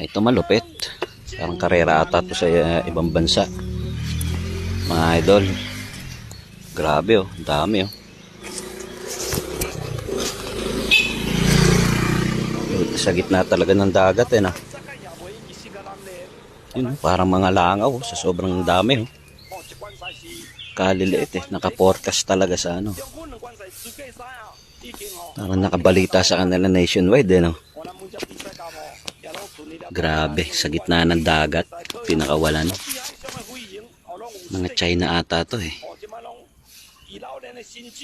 Ito malupit. Parang karera ata to sa ibang bansa. Mga idol. Grabe oh, dami oh. Sa gitna talaga ng dagat eh na. Yun, parang mga langaw oh, sa sobrang dami oh. Kaliliit eh, naka-forecast talaga sa ano. Parang nakabalita sa kanila nationwide eh no. Grabe, sa gitna ng dagat, pinakawalan. Mga China ata to eh.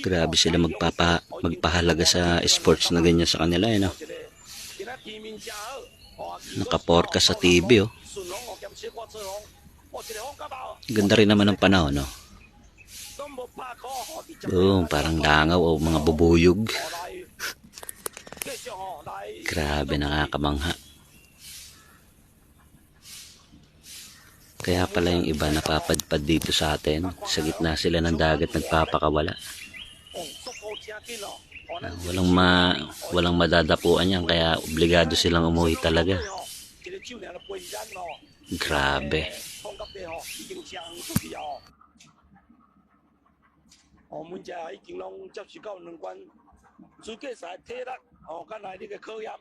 Grabe sila magpahalaga sa sports na ganyan sa kanila eh no. Naka-forecast sa TV oh. Ganda rin naman ng panahon no. Boom, parang langaw o mga bubuyog. Grabe, nakakamangha. Kaya pala yung iba napapadpad dito sa atin. Sa gitna sila ng dagat nagpapakawala. Walang madadapuan yan, kaya obligado silang umuwi talaga. Grabe. 我们家已经拢接触到两关，水过晒体力，哦，敢来你个考验。